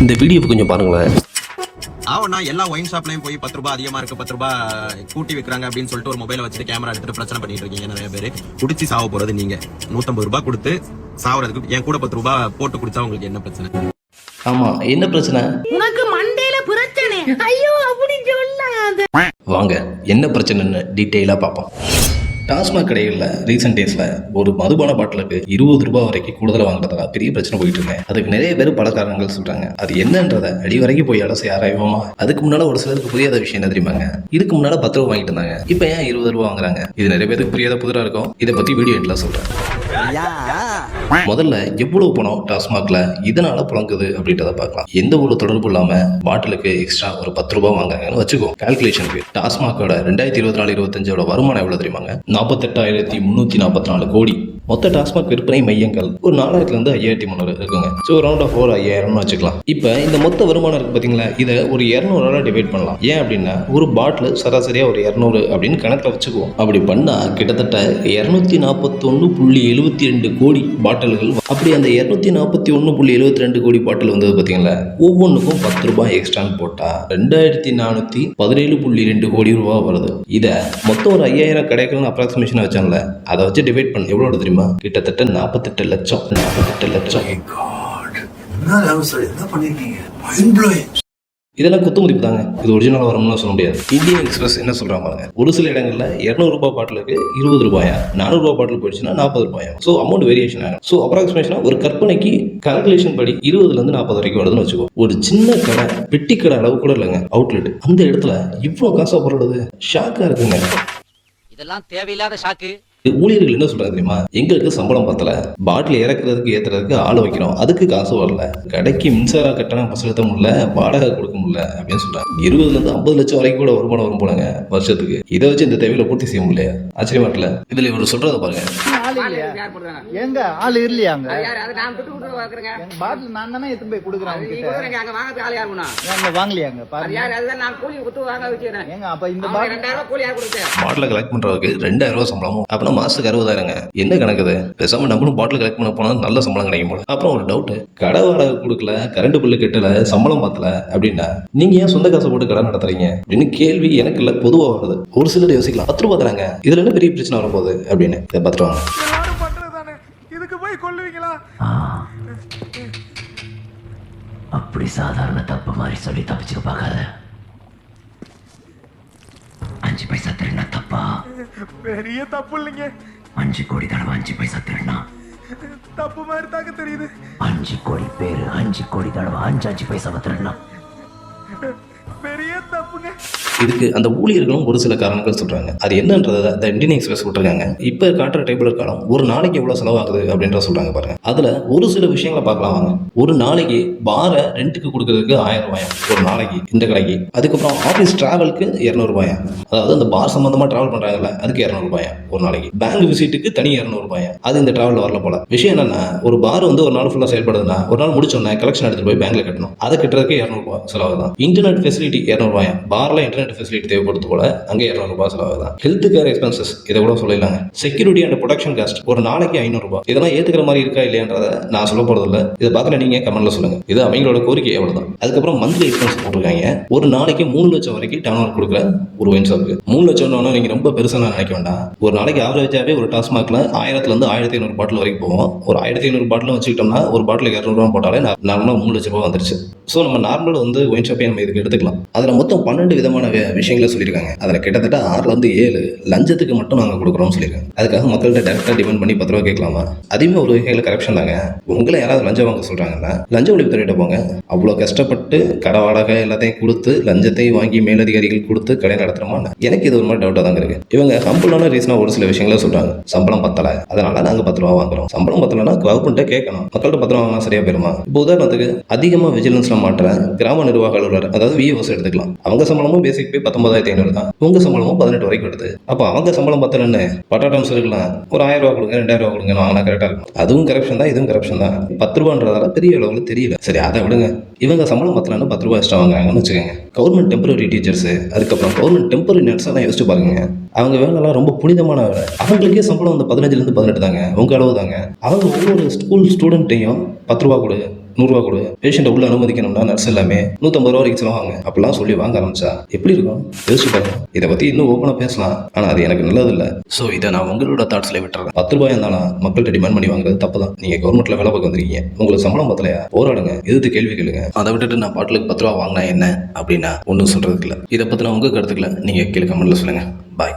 இந்த வீடியோவை கொஞ்சம் பாருங்களேன். ஆவண்ணா எல்லா ஒயின் ஷாப்லயும் போய் 10 ரூபாய் அதிகமா இருக்கு, 10 ரூபாய் கூட்டி விற்கிறாங்க அப்படின்னு சொல்லிட்டு ஒரு மொபைலை வச்சுட்டு கேமரா எடுத்துட்டு பிரச்சனை பண்ணிட்டு இருக்கீங்க. நிறைய பேரு குடிச்சு சாவ போறது நீங்க. 150 ரூபாய் கொடுத்து சாவறதுக்கு என் கூட 10 ரூபாய் போட்டு குடிச்சா உங்களுக்கு என்ன பிரச்சனை? ஆமா, என்ன பிரச்சனை? உனக்கு மண்டையில பிரச்சனை. ஐயோ அப்படி சொல்லாத. வாங்க என்ன பிரச்சனைன்னு டீட்டெயிலா பார்ப்போம். டாஸ்மாக் கடைகளில் ரீசெண்ட் டேஸில் ஒரு மதுபான பாட்டிலுக்கு 20 ரூபாய் வரைக்கும் கூடுதலாக வாங்குறதுல பெரிய பிரச்சனை போயிட்டு இருக்கேன். அதுக்கு நிறைய பேர் பல காரணங்கள் சொல்றாங்க. அது என்னன்றதை அடி வரைக்கும் போய் அலசி ஆராய்வோமா? அதுக்கு முன்னால ஒரு சிலருக்கு புரியாத விஷயம் என்ன தெரியுமாங்க? இதுக்கு முன்னால 10 ரூபாய் வாங்கிட்டு இருந்தாங்க, இப்போ ஏன் 20 ரூபாய் வாங்குறாங்க? இது நிறைய பேருக்கு புரியாத புதிராக இருக்கும். இதை பத்தி வீடியோ எண்ட்ல சொல்றேன். முதல்ல எவ்வளவு பணம் டாஸ்மாக்ல இதனால புழங்குது அப்படின்றத பார்க்கலாம். எந்த ஒரு தொடர்பு இல்லாம பாட்டிலுக்கு எக்ஸ்ட்ரா ஒரு 10 ரூபாய் வாங்குறாங்கன்னு வச்சுக்கோ. கால்குலேஷனுக்கு டாஸ்மாகோட 2024-25 வருமானம் எவ்வளவு தெரியுமாங்க? 48,344 கோடி. மொத்த டாஸ்மாக் விற்பனை மையங்கள் ஒரு 4000 இருந்து 5300 இருக்குங்க. ஸோ ரவுண்ட் ஆஃப் ஒரு 5000 வச்சுக்கலாம். இப்போ இந்த மொத்த வருமானம் இருக்கு பார்த்தீங்களா, இதை ஒரு 200 டிவைட் பண்ணலாம். ஏன் அப்படின்னா ஒரு பாட்டில் சராசரியா ஒரு 200 அப்படின்னு கணக்கில் வச்சுக்குவோம். அப்படி பண்ணா கிட்டத்தட்ட 241.72 கோடி பாட்டில்கள். அப்படி அந்த 241.72 கோடி பாட்டில் வந்தது பார்த்தீங்களா, ஒவ்வொன்றுக்கும் 10 ரூபாய் எக்ஸ்ட்ரான்னு போட்டா 2417.2 கோடி ரூபாய் வருது. இதை மொத்தம் ஒரு 5000 கடைகள்னு அப்ராக்சிமேஷன் வச்சாங்கல்ல, அதை வச்சு டிவைட் பண்ண எவ்வளோ தெரியுமா? கிட்டத்தட்ட 48 லட்சம். இதெல்லாம் குத்து மதிப்பு தாங்க. இது ஒரிஜினல் வரும்னு சொல்ல முடியாது. இந்தியன் எக்ஸ்பிரஸ் என்ன சொல்றாங்க பாருங்க, ஒரு சில இடங்கள்ல 200 ரூபாய் பாட்டிலுக்கு 20 ரூபாயா, 400 ரூபாய் பாட்டில் போயிடுச்சுன்னா 40 ரூபாயா. ஸோ அமௌண்ட் வேரியேஷன் ஆகும். ஸோ அப்ராக்சிமேஷனா ஒரு கற்பனைக்கு கால்குலேஷன் படி 20 இருந்து 40 வரைக்கும் வருதுன்னு வச்சுக்கோ. ஒரு சின்ன கடை, பெட்டி கடை அளவு கூட இல்லைங்க, அவுட்லெட், அந்த இடத்துல இவ்வளோ காசா போடுறது ஷாக்கா இருக்குங்க. இதெல்லாம் தேவையில்லாத ஷாக்கு. ஊழியர்கள் என்ன சொல்றாங்க தெரியுமா? எங்களுக்கு சம்பளம் பத்தல, பாட்டில் இறக்குறதுக்கு ஏத்துறதுக்கு ஆள் வைக்கிறோம், அதுக்கு காசு வரல, கடைக்கு மின்சார கட்டணம் செலுத்த முடியல, வாடகை கொடுக்க முடியல அப்படின்னு சொல்றாங்க. 20 இருந்து 50 லட்சம் வரைக்கும் கூட வருமானம் வரும் போலங்க வருஷத்துக்கு. இதை வச்சு இந்த தேவையில பூர்த்தி செய்ய முடியல. ஆச்சரியமா இருக்குல்ல? இதுல இவர் சொல்றத பாருங்க. எங்க ஆள் இல்லையாங்க? பாட்டில் நான் தானே எடுத்து போய் கொடுக்குறேன். வாங்கலையாங்க பாருங்க. ஏங்க அப்ப இந்த பாட்டில் கலெக்ட் பண்றதுக்கு 2000 ரூபாய் சம்பளமும், அப்புறம் மாசத்துக்கு 60,000ங்க. என்ன கணக்குது? பேசாம நம்மளும் பாட்டில் கலெக்ட் பண்ண போனா நல்ல சம்பளம் கிடைக்கும் போல. அப்புறம் ஒரு டவுட், கடை வாடகை கொடுக்கல, கரண்ட் பில்லு கட்டல, சம்பளம் பார்த்தல அப்படின்னா நீங்க ஏன் சொந்த காசை போட்டு கடை நடத்துறீங்க அப்படின்னு கேள்வி எனக்கு இல்ல பொதுவா வருது. ஒரு சிலர் யோசிக்கலாம், 10 ரூபாய் தராங்க, இதுல என்ன பெரிய பிரச்சனை வரும்போது அப்படின்னு. இதை பார்த்துருவாங்க. அப்படி சாதாரண தப்பு மாதிரி சொல்லி தப்பிச்சுக்க பார்க்காத. 5 பைசா திருடினா தப்பா? பெரிய தப்பு இல்லைங்க. 5 கோடி தடவை 5 பைசா திருடினா தப்பு மாதிரி தாங்க தெரியுது. 5 கோடி பேரு 5 கோடி தடவை 5 பைசாவை திருடினா பெரிய தப்புங்க. இதுக்கு அந்த ஊழியர்களும் ஒரு சில காரணங்கள் சொல்றாங்க. அது என்னன்றதை அந்த இந்தியன் எக்ஸ்பிரஸ் விட்டுருக்காங்க. இப்ப காட்டுற டேபிள் காலம் ஒரு நாளைக்கு எவ்வளவு செலவாகுது அப்படின்ற சொல்றாங்க பாருங்க. அதுல ஒரு சில விஷயங்களை பார்க்கலாம் வாங்க. ஒரு நாளைக்கு பார ரெண்டுக்கு கொடுக்கறதுக்கு 1000 ரூபாயா ஒரு நாளைக்கு இந்த கடைக்கு. அதுக்கப்புறம் ஆஃபீஸ் டிராவலுக்கு 200 ரூபாயா, அதாவது அந்த பார் சம்பந்தமா டிராவல் பண்றாங்கல்ல, அதுக்கு 200 ரூபாயா ஒரு நாளைக்கு. பேங்க் விசிட்டுக்கு தனி 200 ரூபாயா, அது இந்த டிராவல் வரல போல. விஷயம் என்னன்னா, ஒரு பார் வந்து ஒரு நாள் ஃபுல்லா செயல்படுதுன்னா ஒரு நாள் முடிச்சோன்னா கலெக்ஷன் எடுத்துட்டு போய் பேங்க்ல கட்டணும். அதை கட்டுறதுக்கு 200 ரூபாய் செலவாகுதான். இன்டர்நெட் ஃபெசிலிட்டி 200 ரூபாயா, பார்ல இன்டர்நெட் ஃபெசிலிட்டி தேவைப்படுது போல, அங்கே 200 ரூபாய் செலவாகுதான். ஹெல்த் கேர் எக்ஸ்பென்சஸ் இதை கூட சொல்லலாங்க. செக்யூரிட்டி அண்ட் ப்ரொடக்ஷன் காஸ்ட் ஒரு நாளைக்கு 500 ரூபாய். இதெல்லாம் ஏத்துக்கிற மாதிரி இருக்கா இல்லையான்றத நான் சொல்ல போறது இல்லை. இதை பார்த்து நீங்க கமெண்ட்ல சொல்லுங்க. இது அவங்களோட கோரிக்கை எவ்வளவுதான். அதுக்கப்புறம் மந்த்லி எக்ஸ்பென்ஸ் போட்டிருக்காங்க. ஒரு நாளைக்கு 3 லட்சம் வரைக்கும் டர்ன் ஓவர் கொடுக்குற ஒரு ஒயின் ஷாப்புக்கு 3 லட்சம் நீங்க ரொம்ப பெருசா நினைக்க வேண்டாம். ஒரு நாளைக்கு ஆவரேஜாவே ஒரு டாஸ்மாக்ல 1000 இருந்து 1500 பாட்டில் வரைக்கும் போவோம். ஒரு 1500 பாட்டில் வச்சுக்கிட்டோம்னா ஒரு பாட்டிலுக்கு 200 ரூபாய் போட்டாலே நார்மலா 3 லட்சம் ரூபாய் வந்துருச்சு. ஸோ நம்ம நார்மல் வந்து ஒயின் ஷாப்பே நம்ம இதுக்கு எடுத்துக்கலாம். அதில் மொத்தம் 12 விதமான விஷயங்களை சொல்லியிருக்காங்க. அதில் கிட்டத்தட்ட 6 இருந்து 7 லஞ்சத்துக்கு மட்டும் நாங்கள் கொடுக்குறோம்னு சொல்லியிருக்காங்க. அதுக்காக மக்கள்கிட்ட டேரக்டாக டிமாண்ட் பண்ணி 10 ரூபா கேட்கலாமா? அதுவுமே ஒரு வகையில் கரப்ஷன் தாங்க. உங்களை யாராவது லஞ்சம் வாங்க சொல்றாங்கன்னா லஞ்ச ஒழிப்பு துறையிட்ட போங்க. அவ்வளோ கஷ்டப்பட்டு கடை வாடகை எல்லாத்தையும் கொடுத்து லஞ்சத்தை வாங்கி மேலதிகாரிகள் கொடுத்து கடை நடத்துறோமா? எனக்கு இது ஒரு மாதிரி டவுட்டாக தாங்க இருக்கு. இவங்க ஹம்பிளான ரீசனா ஒரு சில விஷயங்கள சொல்றாங்க. சம்பளம் பத்தலை, அதனால நாங்கள் 10 ரூபா வாங்குறோம். சம்பளம் பத்தலைன்னா கவர்மெண்ட்டே கேட்கணும். மக்கள்கிட்ட 10 ரூபா வாங்கினா சரியா போயிருமா? இப்போ உதாரணத்துக்கு அதிகமாக விஜிலன்ஸ்ல மாற்ற கிராம நிர்வாக அலுவலர், அதாவது விஓஸ் எடுத்துக்கலாம். அவங்க சம்பளமும் பேசிக் பே 19,500 தான். உங்க சம்பளமும் 18 வரைக்கும் எடுத்து. அப்போ அவங்க சம்பளம் பத்தலன்னு பட்டாட்டம்ஸ் இருக்கலாம், ஒரு 1000 ரூபா கொடுங்க 2000 ரூபா கொடுங்க வாங்கினா கரெக்டா இருக்கும். அதுவும் கரப்ஷன் தான், இதுவும் கரப்ஷன் தான். 10 ரூபான்றதால பெரிய அளவுல தெரியல. சரி அதை விடுங்க. இவங்க சம்பளம் பத்தலன்னு 10 ரூபாய் எக்ஸ்ட்ரா வாங்குறாங்கன்னு வச்சுக்கோங்க. கவர்மெண்ட் டெம்பரரி டீச்சர்ஸ், அதுக்கப்புறம் கவர்மெண்ட் டெம்பரரி நர்ஸ் எல்லாம் யோசிச்சு பாருங்க. அவங்க வேலைலாம் ரொம்ப புனிதமான வேலை. அவங்களுக்கே சம்பளம் வந்து 15 இருந்து 18 தாங்க. உங்க அளவு தாங்க. அவங்க ஒவ்வொரு ஸ்கூல் ஸ்டூடெண்ட்டையும் 10 ரூபா கொடு, 100 ரூபா கொடு, பேஷண்ட்டை உள்ள அனுமதிக்கணும்னா நர்ஸ் எல்லாமே 150 ரூபா வரைக்கும் செலவாங்க அப்படிலாம் சொல்லி வாங்க ஆரம்பிச்சா எப்படி இருக்கும் யோசிச்சு பாருங்க. இதை பத்தி இன்னும் ஓப்பனா பேசலாம், ஆனா அது எனக்கு நல்லது இல்ல. ஸோ இதை நான் உங்களோட தாட்ஸ்ல விட்டுறேன். 10 ரூபாய் இருந்தாலும் மக்கள்கிட்ட டிமாண்ட் பண்ணி வாங்குறது தப்பு தான். நீங்க கவர்மெண்ட்ல வேலை பார்க்க வந்திருக்கீங்க, உங்களுக்கு சம்பளம் பத்தலையா, போராடுங்க, எதிர்த்து கேள்வி கேளுங்க. அதை விட்டுட்டு நான் பாட்டிலுக்கு 10 ரூபா வாங்கினா என்ன அப்படின்னா ஒன்றும் சொல்றதுக்கு இல்லை. இதை பத்தின உங்க கருத்துக்களை நீங்க கீழே கமெண்ட்ல சொல்லுங்க. பாய்.